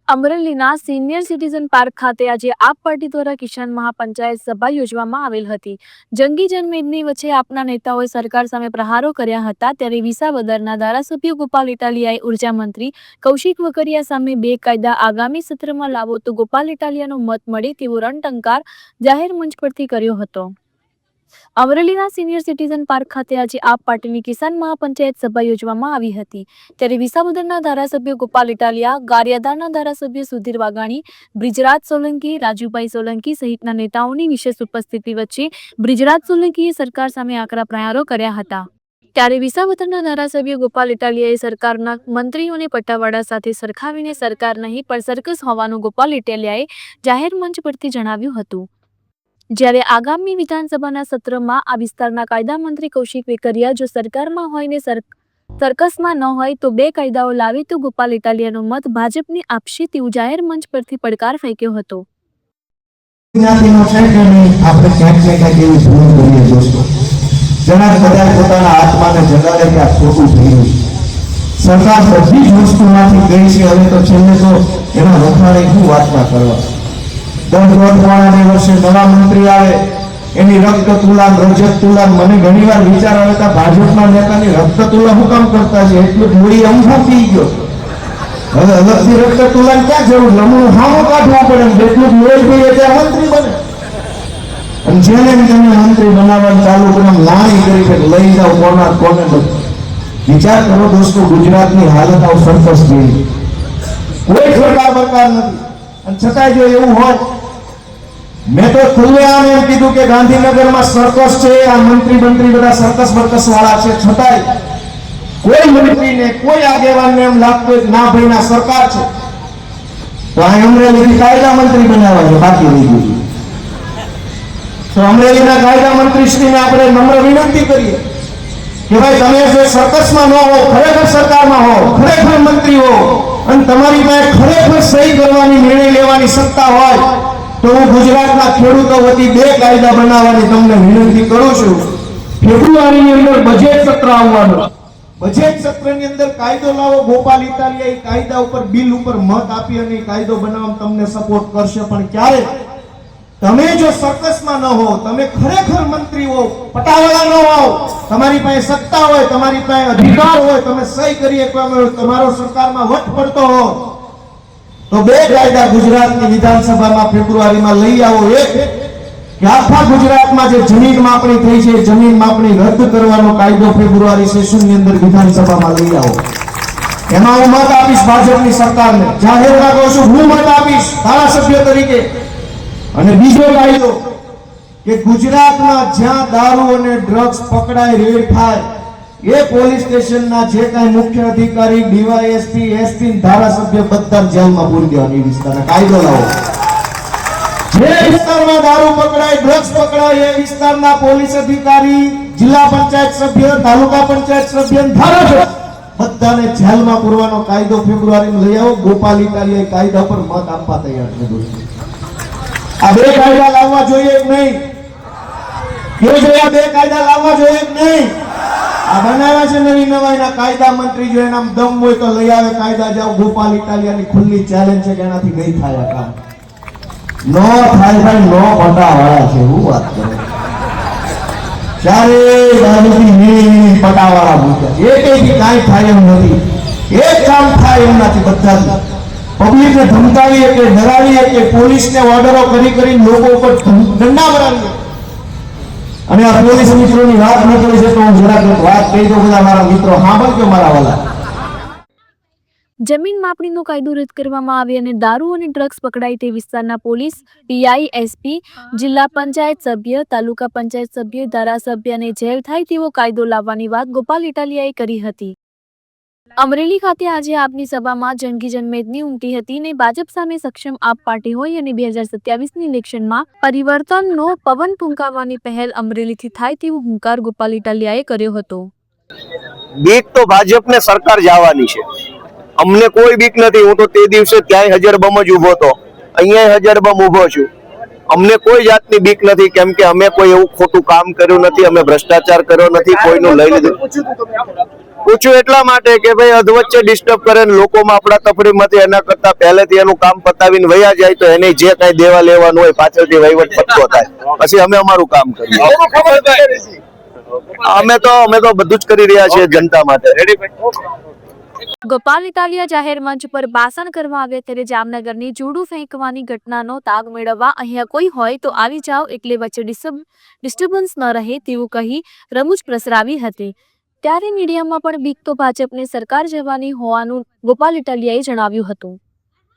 અમરેલીના senior citizen park ખાતે આજે આપ પાર્ટી દ્વારા કિસાન મહાપંચાયત સભા યોજવામાં આવેલ હતી। જંગી જનમેદની વચ્ચે આપના નેતાઓએ સરકાર સામે પ્રહારો કર્યા હતા, ત્યારે વિસાવદરના ધારાસભ્ય ગોપાલ ઇટાલિયાએ ઉર્જા મંત્રી કૌશિક વેકરિયા સામે બે કાયદા આગામી સત્રમાં લાવો તો ગોપાલ ઇટાલિયાનો મત મળે તેવો રણટંકાર જાહેર મંચ પરથી કર્યો હતો। અમરેલીના સિનિયર સિટીઝન પાર્ક ખાતે આજે આપ પાર્ટીની કિસાન મહાપંચાયત સભા યોજવામાં આવી હતી, ત્યારે વિસાવદરના ધારાસભ્ય ગોપાલ ઇટાલિયા, ગારિયાધારના ધારાસભ્ય સુધીર વાઘાણી, બ્રિજરાજ સોલંકી, રાજુભાઈ સોલંકી સહિતના નેતાઓની વિશેષ ઉપસ્થિતિ વચ્ચે બ્રિજરાજ સોલંકીએ સરકાર સામે આકરા પ્રહારો કર્યા હતા। ત્યારે વિસાવદરના ધારાસભ્ય ગોપાલ ઇટાલિયાએ સરકારના મંત્રીઓને પટ્ટાવાળા સાથે સરખાવીને સરકાર નહીં પણ સર્કસ હોવાનું ગોપાલ ઇટાલિયાએ જાહેર મંચ પરથી જણાવ્યું હતું। જ્યારે આગામી વિધાનસભાના સત્રમાં આ વિસ્તારના કાયદા મંત્રી કૌશિક વેકરિયા જો સરકારમાં હોય ને સર્કસમાં ન હોય તો બે કાયદાઓ લાવે તો ગોપાલ ઇટાલિયાનો મત ભાજપને આપશે તેવું જાહેર મંચ પરથી પડકાર ફેંક્યો હતો। સરકાર બધી જ વસ્તુમાંથી ગઈ છે, હવે તો છેલ્લે તો એના વખાણે શું વાતના કરવા। દોઢ વર્ષે નવા મંત્રી આવે એની રક્ત તુલાન રજત તુલાન મને ઘણીવાર વિચાર આવે કે ભાજપના નેતાની રક્ત તુલા હું કામ કરતા છે, એટલું મૂડી અમથો પી ગયો, હવે અલગથી રક્ત તુલાન ક્યાં જરૂર, લમણું હામું કાઢવું પડે, જેટલું લોહી પીએ ત્યાં મંત્રી બને। અને જેને તેને મંત્રી બનાવવાનું ચાલુ કરીને લાણી કરી કે લઈ જાઓ કોના કોને બધું। વિચાર કરો દોસ્તો, ગુજરાતની હાલત આવ સરકસ જેવી, કોઈ સરકાર બરકાર નથી। અને છતાંય જો એવું હોય, મેં તો ખુલ્લેઆમ એમ કીધું કે ગાંધીનગરમાં સર્કસ છે, આ મંત્રી બધા સર્કસ બરકસ વાળા છે, છતાંય કોઈ મંત્રીને કોઈ આગેવાનને એમ લાગતું કે ના ભાઈ ના સરકાર છે તો આ અમરેલીથી કાયદા મંત્રી બનાવવા છે, બાકી રહી ગયું। તો અમરેલીના કાયદા મંત્રી શ્રીને આપણે નમ્ર વિનંતી કરીએ કે ભાઈ તમે જો સર્કસમાં ન હો, ખરેખર સરકારમાં હો, ખરેખર મંત્રી હો અને તમારી પાસે ખરેખર સહી કરવાની નિર્ણય લેવાની સત્તા હોય તો હું ગુજરાતના ખેડૂતો વતી બે કાયદા બનાવવાની તમને વિનંતી કરું છું। ફેબ્રુઆરીની અંદર બજેટ સત્ર આવવાનું, બજેટ સત્રની અંદર કાયદો લાવો। ગોપાલ ઇટાલિયા એ કાયદા ઉપર બિલ ઉપર મત આપી અને કાયદો બનાવવામાં તમને સપોર્ટ કરશે, પણ ક્યારે તમે જો સર્કસમાં ન હો, તમે ખરેખર મંત્રી હો, પટાવાળા ન હો, તમારી પાસે સત્તા હોય, તમારી પાસે અધિકાર હોય, તમે સહી કરી એકવાર તમારો સરકારમાં વટ પડતો હો તો બે કાયદા ગુજરાતની વિધાનસભામાં ફેબ્રુઆરીમાં લઈ આવો। એક કે આખા ગુજરાતમાં જે જમીન માપણી થઈ છે, જમીન માપણી રદ કરવાનો કાયદો ફેબ્રુઆરી સેશનની અંદર વિધાનસભામાં લઈ આવો, એમાં હું મત આપીશ ભાજપની સરકારને, જાહેરમાં કહું છું હું મત આપીશ ધારાસભ્ય તરીકે। અને બીજો કાયદો કે ગુજરાતમાં જ્યાં દારૂ અને ડ્રગ્સ પકડાય, રેડ થાય, એ પોલીસ સ્ટેશનના જે કાંઈ મુખ્ય અધિકારી, ડીવાયએસપી, એસપી, ધારાસભ્ય બધા જેલમાં પૂરી દેવાની વિસ્તારના કાયદો લાવો। જે વિસ્તારમાં દારૂ પકડાય, ડ્રગ્સ પકડાય, એ વિસ્તારના પોલીસ અધિકારી, જિલ્લા પંચાયત સભ્ય, તાલુકા પંચાયત સભ્ય, ધારાસભ્ય બધાને જેલમાં પૂરવાનો કાયદો ફેબ્રુઆરીમાં લઈ આવો। ગોપાલ ઇટાલિયા કાયદા પર મત આપવા તૈયાર છે દોસ્તો। આ બે કાયદા લાવવા જોઈએ કે નહીં? કે આ બે કાયદા લાવવા જોઈએ કે નહીં? આ બનાવ્યા છે નવી નવાઈના કાયદા મંત્રી, જો એના દમ હોય તો લઈ આવે કાયદા, જાવ। ગોપાલ ઇટાલિયાની ખુલ્લી ચેલેન્જ છે કે એનાથી નહીં થાય આ કામ, નો થાય ભાઈ, નો પટાવાળા છે, હું વાત કરું। ચારે બાજુથી નીલી પટાવાળા મૂક્યા, એકેયથી કાંઈ થાય એમ નથી, એક કામ થાય એમ નથી। બધા પબ્લિકને ધમકાવીએ કે ડરાવીએ કે પોલીસને ઓર્ડરો કરી લોકો ઉપર દંડા ભરાવીએ। અને આ પોલીસ મિત્રોની વાત ન કરી છે તો હું જરાક વાત કહી દઉં, બધા મારા મિત્રો સાંભળજો મારા વાલા। જમીન માપણીનો કાયદો રદ કરવામાં આવે અને દારૂ અને ડ્રગ્સ પકડાય તે વિસ્તારના પોલીસ, પીઆઈ, એસપી, જિલ્લા પંચાયત સભ્ય, તાલુકા પંચાયત સભ્ય, ધારાસભ્યને જેલ થાય તેવો કાયદો લાવવાની વાત ગોપાલ ઇટાલિયાએ કરી હતી। અમરેલી ખાતે આજે આપની સભામાં જંગી જનમેદની ઉમટી હતી ને ભાજપ સામે સક્ષમ આપ પાર્ટી હોય અને 2027ની ઇલેક્શનમાં પરિવર્તનનો પવન ફૂંકાવવાની પહેલ અમરેલીથી થાય તેવો હુંકાર ગોપાલ ઇટાલિયાએ કર્યો હતો। બીક તો ભાજપને સરકાર જવાની છે, અમને કોઈ બીક નથી। હું તો તે દિવસે ત્યાંય હજાર બમ જ ઉભો હતો, અહીંયા હજાર બમ ઉભો છું। અમને કોઈ જાતની બીક નથી, કેમ કે અમે કોઈ એવું ખોટું કામ કર્યું નથી, અમે ભ્રષ્ટાચાર કર્યો નથી, કોઈનું લઈ લીધું. પૂછ્યું એટલા માટે કે ભાઈ અધવચ્ચે ડિસ્ટર્બ કરે ને લોકોમાં આપણા તફડીમાંથી, એના કરતા પહેલેથી એનું કામ પતાવીને વયા જાય તો એને જે કઈ દેવા લેવાનું હોય પાછળથી વહીવટ પતતો થાય, પછી અમે અમારું કામ કરીએ. અમે તો બધું જ કરી રહ્યા છીએ જનતા માટે. ગોપાલ ઇટાલિયા જાહેર મંચ પર ભાષણ કરવા આવે ત્યારે જામનગરની જુડું ફેંકવાની ઘટનાનો તાગ મેળવવા અહીંયા કોઈ હોય તો આવી જાઓ, એટલે વચ્ચે ડિસ્ટર્બન્સ ન રહે તેવું કહી રમૂજ પ્રસરાવી હતી. ત્યારે મીડિયામાં પણ બીક તો ભાજપને સરકાર જવાની હોવાનું ગોપાલ ઇટાલિયાએ જણાવ્યું હતું.